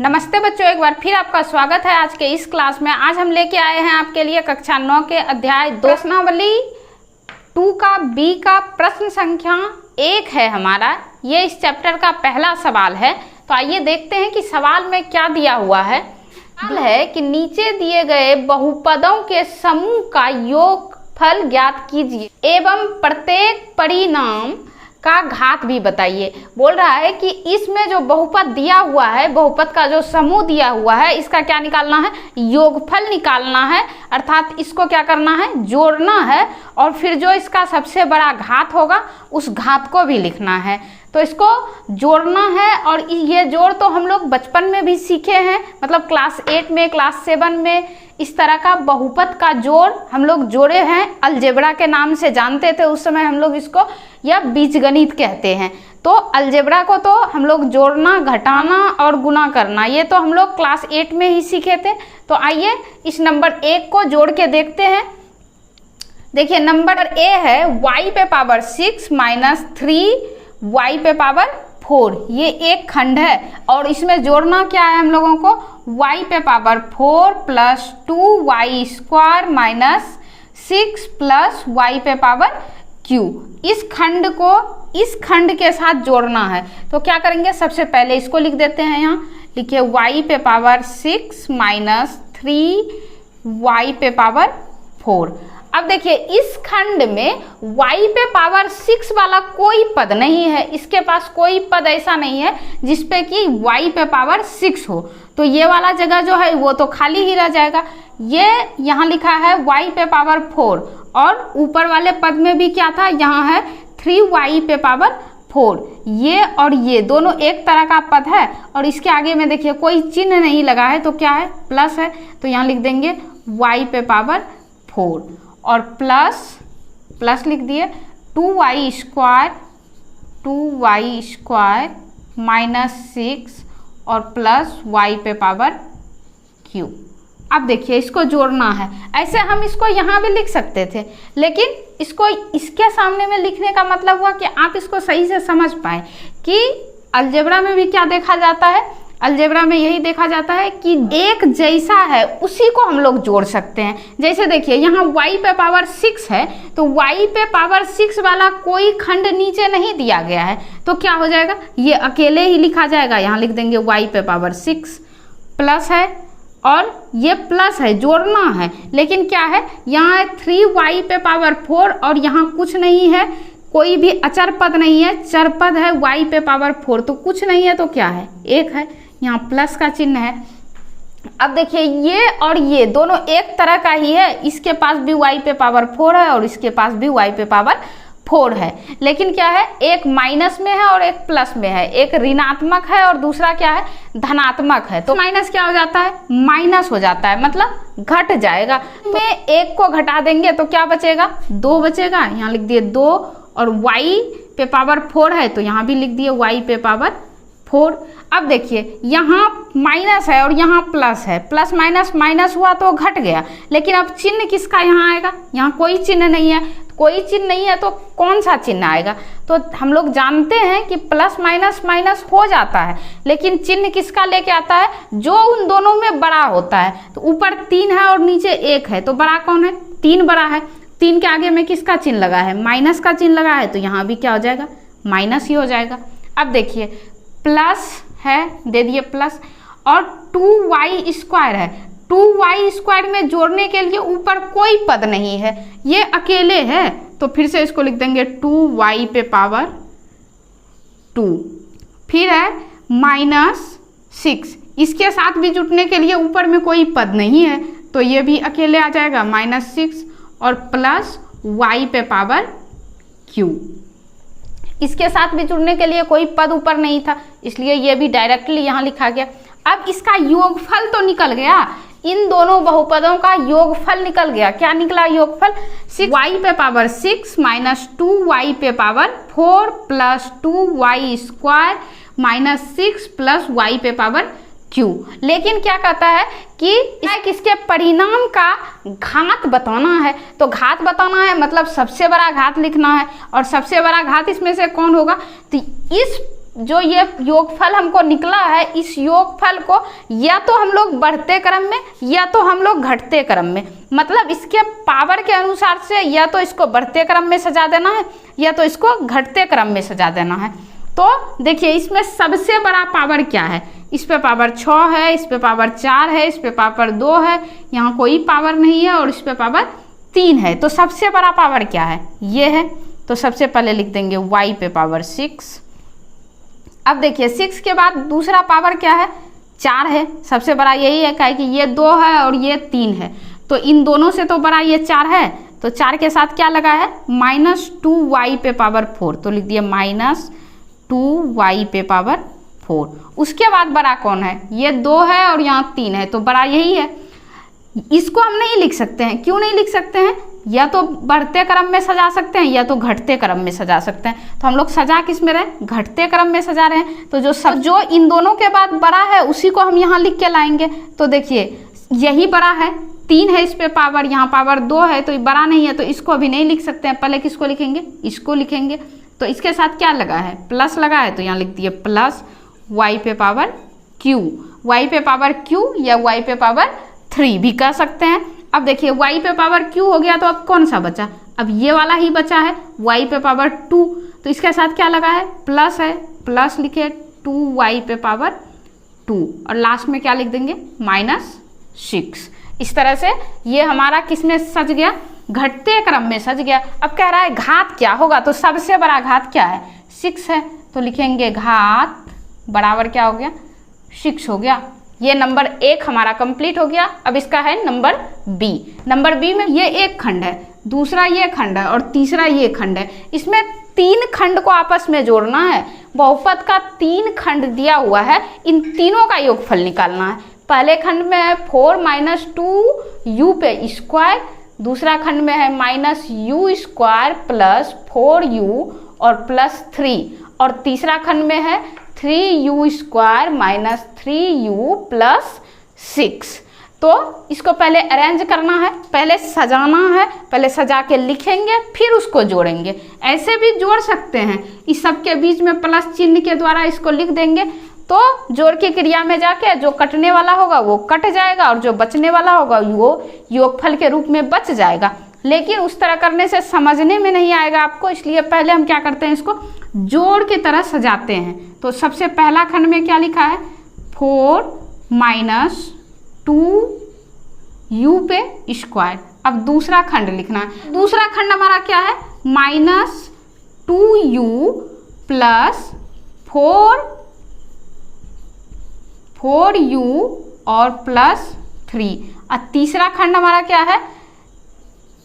नमस्ते बच्चों, एक बार फिर आपका स्वागत है आज के इस क्लास में। आज हम लेके आए हैं आपके लिए कक्षा 9 के अध्याय 2 प्रश्नावली 2 का बी का प्रश्न संख्या 1 है हमारा। ये इस चैप्टर का पहला सवाल है। तो आइए देखते हैं कि सवाल में क्या दिया हुआ है। सवाल है कि नीचे दिए गए बहुपदों के समूह का योगफल ज्ञात कीजिए एवं प्रत्येक परिणाम का घात भी बताइए। बोल रहा है कि इसमें जो बहुपद दिया हुआ है, बहुपद का जो समूह दिया हुआ है, इसका क्या निकालना है? योगफल निकालना है। अर्थात इसको क्या करना है? जोड़ना है। और फिर जो इसका सबसे बड़ा घात होगा उस घात को भी लिखना है। तो इसको जोड़ना है। और ये जोड़ तो हम लोग बचपन में भी सीखे हैं, मतलब क्लास 8 में, क्लास 7 में इस तरह का बहुपद का जोड़ हम लोग जोड़े हैं। अलजेब्रा के नाम से जानते थे उस समय हम लोग इसको, या बीजगणित कहते हैं। तो अलजेब्रा को तो हम लोग जोड़ना, घटाना और गुना करना, ये तो हम लोग क्लास 8 में ही सीखे थे। तो आइए इस नंबर 1 को जोड़ के देखते हैं। देखिए नंबर ए है y पे पावर 6 माइनस 3y पे पावर 4। ये एक खंड है और इसमें जोड़ना क्या है हम लोगों को? y पे power 4 plus 2y square minus 6 plus y पे पावर q। इस खंड को इस खंड के साथ जोड़ना है। तो क्या करेंगे? सबसे पहले इसको लिख देते हैं। यहाँ लिखिए y पे पावर 6 माइनस 3y पे पावर 4। अब देखिए इस खंड में y पे पावर 6 वाला कोई पद नहीं है। इसके पास कोई पद ऐसा नहीं है जिसपे कि y पे पावर 6 हो। तो ये वाला जगह जो है वो तो खाली ही रह जाएगा। ये यहाँ लिखा है y पे पावर 4 और ऊपर वाले पद में भी क्या था? यहाँ है 3y पे पावर 4। ये और ये दोनों एक तरह का पद है और इसके आगे में देखिए कोई चिन्ह नहीं लगा है। तो क्या है? प्लस है। तो यहाँ लिख देंगे y पे पावर 4 और प्लस लिख दिए 2y स्क्वायर माइनस 6 और प्लस y पे पावर q। अब देखिए इसको जोड़ना है। ऐसे हम इसको यहाँ भी लिख सकते थे, लेकिन इसको इसके सामने में लिखने का मतलब हुआ कि आप इसको सही से समझ पाए कि अलजेब्रा में भी क्या देखा जाता है। अलजेब्रा में यही देखा जाता है कि एक जैसा है उसी को हम लोग जोड़ सकते हैं। जैसे देखिए यहाँ y पे पावर 6 है, तो y पे पावर 6 वाला कोई खंड नीचे नहीं दिया गया है। तो क्या हो जाएगा? ये अकेले ही लिखा जाएगा। यहाँ लिख देंगे y पे पावर 6 प्लस है और ये प्लस है, जोड़ना है। लेकिन क्या है? यहाँ 3y पे पावर 4 और यहाँ कुछ नहीं है, कोई भी अचर पद नहीं है, चर पद है y पे पावर 4। तो कुछ नहीं है तो क्या है? 1 है। यहाँ प्लस का चिन्ह है। अब देखिए ये और ये दोनों एक तरह का ही है। इसके पास भी y पे पावर 4 है और इसके पास भी y पे पावर 4 है। लेकिन क्या है? एक माइनस में है और एक प्लस में है। एक ऋणात्मक है और दूसरा क्या है? धनात्मक है। तो माइनस क्या हो जाता है? माइनस हो जाता है, मतलब घट जाएगा। में एक को घटा देंगे तो क्या बचेगा? 2 बचेगा। यहाँ लिख दिए 2 और y पे पावर 4 है तो यहाँ भी लिख दिए y पे पावर 4। अब देखिए यहाँ माइनस है और यहाँ प्लस है। प्लस माइनस माइनस हुआ तो घट गया। लेकिन अब चिन्ह किसका यहाँ आएगा? यहाँ कोई चिन्ह नहीं है। कोई चिन्ह नहीं है तो कौन सा चिन्ह आएगा? तो हम लोग जानते हैं कि प्लस माइनस माइनस हो जाता है, लेकिन चिन्ह किसका लेके आता है? जो उन दोनों में बड़ा होता है। तो ऊपर 3 है और नीचे 1 है, तो बड़ा कौन है? 3 बड़ा है। 3 के आगे में किसका चिन्ह लगा है? माइनस का चिन्ह लगा है। तो यहाँ भी क्या हो जाएगा? माइनस ही हो जाएगा। अब देखिए प्लस है, दे दिए प्लस, और 2y स्क्वायर है। 2y स्क्वायर में जोड़ने के लिए ऊपर कोई पद नहीं है, ये अकेले है। तो फिर से इसको लिख देंगे 2y पे पावर 2। फिर है माइनस 6, इसके साथ भी जुटने के लिए ऊपर में कोई पद नहीं है, तो ये भी अकेले आ जाएगा -6 और प्लस y पे पावर q। इसके साथ भी जुड़ने के लिए कोई पद ऊपर नहीं था, इसलिए ये भी डायरेक्टली यहाँ लिखा गया। अब इसका योगफल तो निकल गया, इन दोनों बहुपदों का योगफल निकल गया। क्या निकला योगफल? 6y पे पावर 6 माइनस 2y पे power 4 plus 2y square minus 6 plus y पे पावर q। लेकिन क्या कहता है कि इसके परिणाम का घात बताना है। तो घात बताना है मतलब सबसे बड़ा घात लिखना है, और सबसे बड़ा घात इसमें से कौन होगा? तो इस जो ये योगफल हमको निकला है, इस योगफल को या तो हम लोग बढ़ते क्रम में या तो हम लोग घटते क्रम में, मतलब इसके पावर के अनुसार से या तो इसको बढ़ते क्रम में सजा देना है या तो इसको घटते क्रम में सजा देना है। तो देखिए इसमें सबसे बड़ा पावर क्या है, इस पे पावर 6 है, इस पे पावर 4 है, इस पे पावर 2 है, यहाँ कोई पावर नहीं है और इस पे पावर 3 है। तो सबसे बड़ा पावर क्या है, ये है। तो सबसे पहले लिख देंगे y पे पावर 6। अब देखिए 6 के बाद दूसरा पावर क्या है, 4 है। सबसे बड़ा यही है, काहे कि ये 2 है और ये 3 है, तो इन दोनों से तो बड़ा ये 4 है। तो 4 के साथ क्या लगा है, -2y पे पावर 4, तो लिख दिया -2y पे पावर 4। उसके बाद बड़ा कौन है, ये 2 है और यहाँ 3 है, तो बड़ा यही है। इसको हम नहीं लिख सकते हैं, क्यों नहीं लिख सकते हैं, या तो बढ़ते क्रम में सजा सकते हैं या तो घटते क्रम में सजा सकते हैं। तो हम लोग सजा किस में रहे, घटते क्रम में सजा रहे हैं। तो जो इन दोनों के बाद बड़ा है उसी को हम यहाँ लिख के लाएंगे। तो देखिए यही बड़ा है, 3 है इस पे पावर, यहाँ पावर 2 है, तो ये बड़ा नहीं है, तो इसको अभी नहीं लिख सकते हैं। पहले किसको लिखेंगे, इसको लिखेंगे। तो इसके साथ क्या लगा है, प्लस लगा है, तो यहाँ लिख दिए प्लस y पे पावर q, y पे पावर q या y पे पावर 3 भी कह सकते हैं। अब देखिए y पे पावर q हो गया, तो अब कौन सा बचा, अब ये वाला ही बचा है y पे पावर 2। तो इसके साथ क्या लगा है, प्लस है, प्लस लिखे 2y पे पावर 2 और लास्ट में क्या लिख देंगे -6। इस तरह से ये हमारा किस में सज गया, घटते क्रम में सज गया। अब कह रहा है घात क्या होगा, तो सबसे बड़ा घात क्या है, 6 है, तो लिखेंगे घात बराबर क्या हो गया, 6 हो गया। ये नंबर 1 हमारा कंप्लीट हो गया। अब इसका है नंबर बी। नंबर बी में ये एक खंड है, दूसरा ये खंड है और तीसरा ये खंड है। इसमें 3 खंड को आपस में जोड़ना है। बहुपद का 3 खंड दिया हुआ है, इन तीनों का योगफल निकालना है। पहले खंड में है 4 - 2u पे स्क्वायर, दूसरा खंड में है -u² प्लस 4u और +3, और तीसरा खंड में है 3u² - 3u + 6। तो इसको पहले अरेंज करना है, पहले सजाना है, पहले सजा के लिखेंगे फिर उसको जोड़ेंगे। ऐसे भी जोड़ सकते हैं, इस सब के बीच में प्लस चिन्ह के द्वारा इसको लिख देंगे, तो जोड़ की क्रिया में जाके जो कटने वाला होगा वो कट जाएगा और जो बचने वाला होगा वो योगफल के रूप में बच जाएगा। लेकिन उस तरह करने से समझने में नहीं आएगा आपको, इसलिए पहले हम क्या करते हैं, इसको जोड़ की तरह सजाते हैं। तो सबसे पहला खंड में क्या लिखा है, 4 - 2u पे स्क्वायर। अब दूसरा खंड लिखना है, दूसरा खंड हमारा क्या है, -2u + 4u और +3। और तीसरा खंड हमारा क्या है,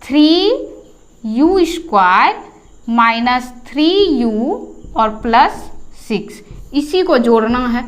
3u² - 3u और +6। इसी को जोड़ना है।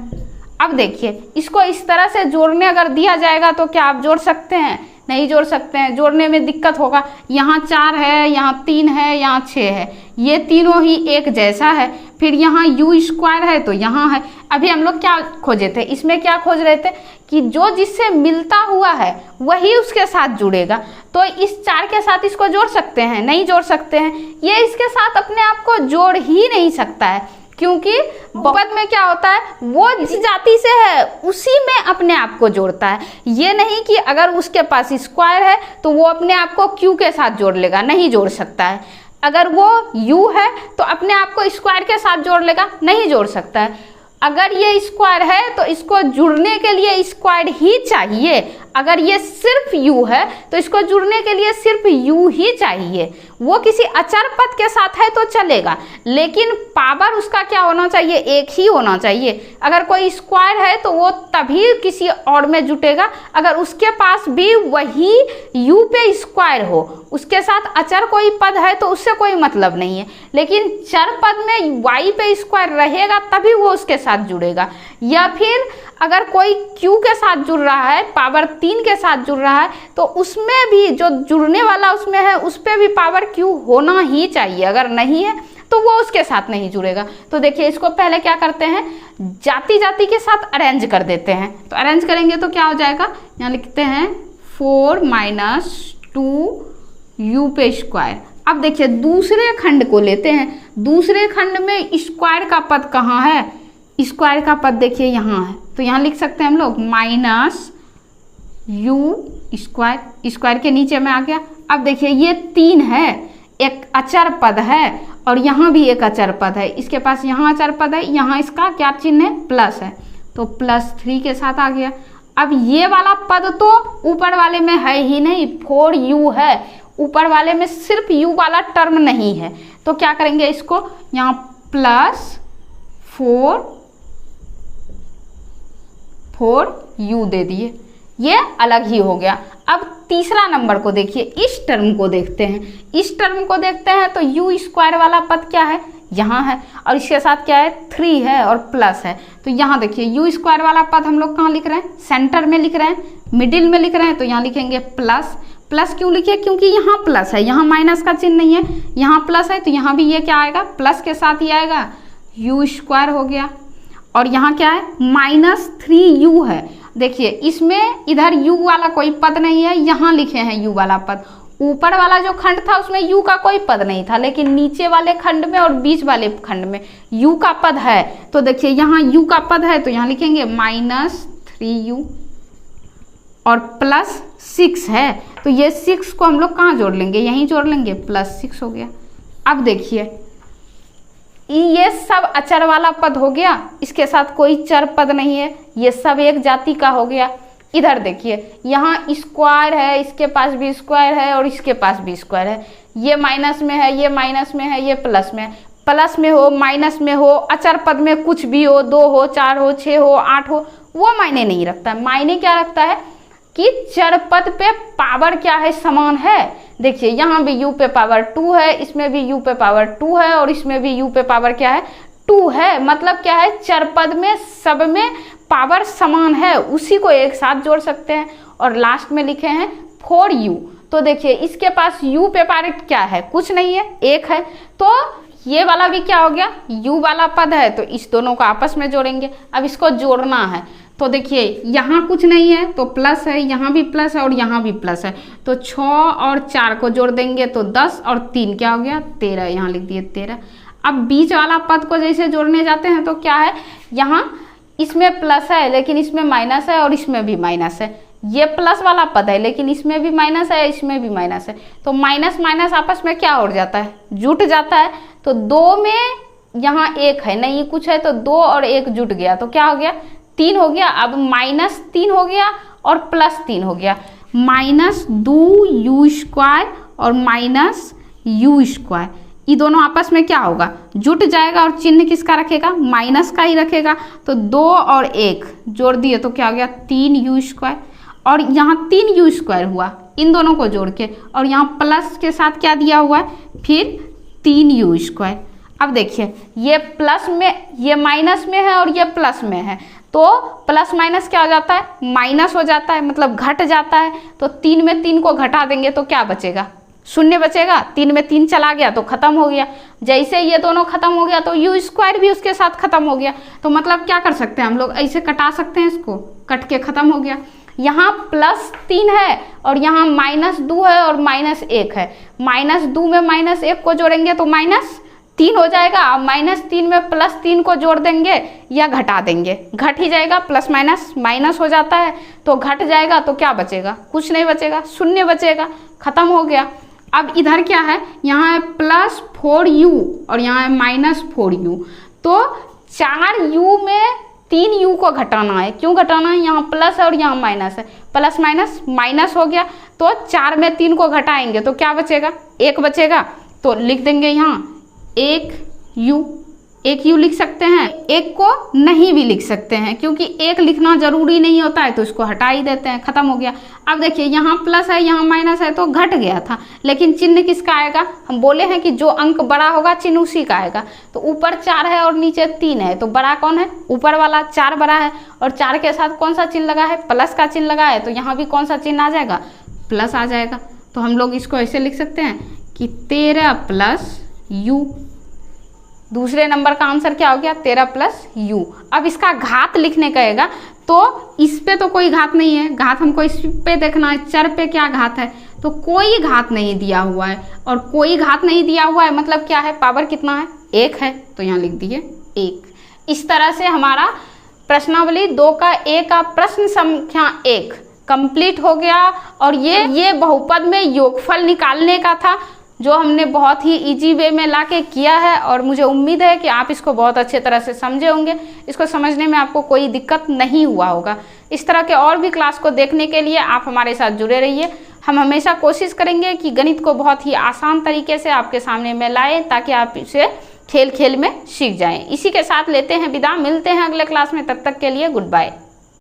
अब देखिए इसको इस तरह से जोड़ने अगर दिया जाएगा तो क्या आप जोड़ सकते हैं, नहीं जोड़ सकते हैं, जोड़ने में दिक्कत होगा। यहाँ 4 है, यहाँ 3 है, यहाँ 6 है, ये तीनों ही एक जैसा है। फिर यहाँ u² है तो यहाँ है। अभी हम लोग क्या खोजे थे, इसमें क्या खोज रहे थे कि जो जिससे मिलता हुआ है वही उसके साथ जुड़ेगा। तो इस 4 के साथ इसको जोड़ सकते हैं, नहीं जोड़ सकते हैं। ये इसके साथ अपने आप को जोड़ ही नहीं सकता है, क्योंकि बहुपद में क्या होता है, वो जिस जाति से है उसी में अपने आप को जोड़ता है। ये नहीं कि अगर उसके पास स्क्वायर है तो वो अपने आप को q के साथ जोड़ लेगा, नहीं जोड़ सकता है। अगर वो u है तो अपने आप को स्क्वायर के साथ जोड़ लेगा, नहीं जोड़ सकता है। अगर ये स्क्वायर है तो इसको जुड़ने के लिए स्क्वायर ही चाहिए। अगर ये सिर्फ u है तो इसको जुड़ने के लिए सिर्फ u ही चाहिए। वो किसी अचर पद के साथ है तो चलेगा, लेकिन पावर उसका क्या होना चाहिए, एक ही होना चाहिए। अगर कोई स्क्वायर है तो वो तभी किसी और में जुटेगा अगर उसके पास भी वही u पे स्क्वायर हो। उसके साथ अचर कोई पद है तो उससे कोई मतलब नहीं है, लेकिन चर पद में y पे स्क्वायर रहेगा तभी वो उसके साथ जुड़ेगा। या फिर अगर कोई q के साथ जुड़ रहा है, पावर 3 के साथ जुड़ रहा है, तो उसमें भी जो जुड़ने वाला उसमें है उस पर भी पावर q होना ही चाहिए। अगर नहीं है तो वो उसके साथ नहीं जुड़ेगा। तो देखिए इसको पहले क्या करते हैं, जाति जाति के साथ अरेंज कर देते हैं। तो अरेंज करेंगे तो क्या हो जाएगा, यहाँ लिखते हैं 4 - 2u पे स्क्वायर। अब देखिए दूसरे खंड को लेते हैं, दूसरे खंड में स्क्वायर का पद कहाँ है? स्क्वायर का पद देखिए यहाँ है, तो यहाँ लिख सकते हैं हम लोग माइनस यू स्क्वायर, स्क्वायर के नीचे में आ गया। अब देखिए ये 3 है, एक अचर पद है और यहाँ भी एक अचर पद है, इसके पास यहाँ अचर पद है, यहाँ इसका क्या चिन्ह है? प्लस है, तो +3 के साथ आ गया। अब ये वाला पद तो ऊपर वाले में है ही नहीं, 4u है, ऊपर वाले में सिर्फ u वाला टर्म नहीं है, तो क्या करेंगे इसको यहाँ +4u दे दिए, ये अलग ही हो गया। अब तीसरा नंबर को देखिए, इस टर्म को देखते हैं, इस टर्म को देखते हैं तो u स्क्वायर वाला पद क्या है? यहाँ है, और इसके साथ क्या है? 3 है और प्लस है, तो यहाँ देखिए u स्क्वायर वाला पद हम लोग कहाँ लिख रहे हैं? सेंटर में लिख रहे हैं, मिडिल में लिख रहे हैं, तो यहाँ लिखेंगे प्लस। प्लस क्यों लिखे? क्योंकि यहाँ प्लस है, यहाँ माइनस का चिन्ह नहीं है, यहाँ प्लस है, तो यहाँ भी ये क्या आएगा? प्लस के साथ ही आएगा, u स्क्वायर हो गया। और यहाँ क्या है? -3u है। देखिए इसमें इधर u वाला कोई पद नहीं है, यहाँ लिखे हैं u वाला पद। ऊपर वाला जो खंड था उसमें u का कोई पद नहीं था, लेकिन नीचे वाले खंड में और बीच वाले खंड में u का पद है, तो देखिए यहाँ u का पद है, तो यहाँ लिखेंगे -3u और +6 है, तो ये 6 को हम लोग कहाँ जोड़ लेंगे? यहीं जोड़ लेंगे, +6 हो गया। अब देखिए ये सब अचर वाला पद हो गया, इसके साथ कोई चर पद नहीं है, ये सब एक जाति का हो गया। इधर देखिए यहाँ स्क्वायर है, इसके पास भी स्क्वायर है और इसके पास भी स्क्वायर है, ये माइनस में है, ये माइनस में है, ये प्लस में है। प्लस में हो, माइनस में हो, अचर पद में कुछ भी हो, 2 हो, 4 हो, 6 हो, 8 हो, वो मायने नहीं रखता है। मायने क्या रखता है कि चर पद पे पावर क्या है? समान है। देखिए यहाँ भी u पे पावर 2 है, इसमें भी u पे पावर 2 है और इसमें भी u पे पावर क्या है? 2 है। मतलब क्या है? चर पद में सब में पावर समान है, उसी को एक साथ जोड़ सकते हैं। और लास्ट में लिखे हैं 4u, तो देखिए इसके पास u पे पावर क्या है? कुछ नहीं है, 1 है, तो ये वाला भी क्या हो गया? u वाला पद है, तो इस दोनों को आपस में जोड़ेंगे। अब इसको जोड़ना है, तो देखिए यहाँ कुछ नहीं है तो प्लस है, यहाँ भी प्लस है और यहाँ भी प्लस है, तो 6 और 4 को जोड़ देंगे तो 10 और 3 क्या हो गया? 13, यहाँ लिख दिए 13। अब बीच वाला पद को जैसे जोड़ने जाते हैं तो क्या है? यहाँ इसमें प्लस है लेकिन इसमें माइनस है और इसमें भी माइनस है, ये प्लस वाला पद है लेकिन इसमें भी माइनस है, इसमें भी माइनस है, तो माइनस माइनस आपस में क्या हो जाता है? जुट जाता है। तो 2 में यहाँ 1 है, नहीं कुछ है, तो 2 और 1 जुट गया, तो क्या हो गया? 3 हो गया। अब -3 हो गया और +3 हो गया, -2u स्क्वायर और -u स्क्वायर, ये दोनों आपस में क्या होगा? जुट जाएगा और चिन्ह किसका रखेगा? माइनस का ही रखेगा। तो 2 और 1 जोड़ दिए तो क्या हो गया? 3u स्क्वायर, और यहाँ 3u स्क्वायर हुआ इन दोनों को जोड़ के, और यहाँ प्लस के साथ क्या दिया हुआ है? फिर 3u स्क्वायर। अब देखिए ये प्लस में, ये माइनस में है और ये प्लस में है, तो प्लस माइनस क्या हो जाता है? माइनस हो जाता है, मतलब घट जाता है। तो 3 में 3 को घटा देंगे तो क्या बचेगा? 0 बचेगा। 3 में 3 चला गया तो खत्म हो गया। जैसे ये दोनों खत्म हो गया तो u स्क्वायर भी उसके साथ खत्म हो गया। तो मतलब क्या कर सकते हैं हम लोग? ऐसे कटा सकते हैं, इसको कट के खत्म हो गया। यहाँ +3 है और यहाँ -2 है और -1 है, -2 में -1 को जोड़ेंगे तो -3 हो जाएगा। अब -3 में +3 को जोड़ देंगे या घटा देंगे? घट ही जाएगा, प्लस माइनस माइनस हो जाता है, तो घट जाएगा तो क्या बचेगा? कुछ नहीं बचेगा, 0 बचेगा, खत्म हो गया। अब इधर क्या है? यहाँ है +4u और यहाँ है -4u, तो 4u में 3u को घटाना है। क्यों घटाना है? यहाँ प्लस है और यहाँ माइनस है, प्लस माइनस माइनस हो गया, तो 4 में 3 को घटाएंगे तो क्या बचेगा? 1 बचेगा, तो लिख देंगे यहाँ 1u लिख सकते हैं। 1 को नहीं भी लिख सकते हैं, क्योंकि 1 लिखना जरूरी नहीं होता है, तो इसको हटा ही देते हैं, खत्म हो गया। अब देखिए यहाँ प्लस है, यहाँ माइनस है, तो घट गया था, लेकिन चिन्ह किसका आएगा? हम बोले हैं कि जो अंक बड़ा होगा चिन्ह उसी का आएगा। तो ऊपर 4 है और नीचे 3 है, तो बड़ा कौन है? ऊपर वाला। 4 बड़ा है और 4 के साथ कौन सा चिन्ह लगा है? प्लस का चिन्ह लगा है, तो यहाँ भी कौन सा चिन्ह आ जाएगा? प्लस आ जाएगा। तो हम लोग इसको ऐसे लिख सकते हैं कि 13 + u। दूसरे नंबर का आंसर क्या हो गया? 13 + u। अब इसका घात लिखने कहेगा, तो इस पे तो कोई घात नहीं है, घात हमको इस पे देखना है, चर पे क्या घात है? तो कोई घात नहीं दिया हुआ है, और कोई घात नहीं दिया हुआ है मतलब क्या है? पावर कितना है? 1 है तो यहाँ लिख दिए 1। इस तरह से हमारा प्रश्नावली 2 का ए का प्रश्न संख्या 1 कंप्लीट हो गया। और ये बहुपद में योगफल निकालने का था, जो हमने बहुत ही इजी वे में लाके किया है, और मुझे उम्मीद है कि आप इसको बहुत अच्छे तरह से समझे होंगे। इसको समझने में आपको कोई दिक्कत नहीं हुआ होगा। इस तरह के और भी क्लास को देखने के लिए आप हमारे साथ जुड़े रहिए। हम हमेशा कोशिश करेंगे कि गणित को बहुत ही आसान तरीके से आपके सामने में लाएं, ताकि आप इसे खेल खेल में सीख जाएं। इसी के साथ लेते हैं विदा, मिलते हैं अगले क्लास में, तब तक के लिए गुड बाय।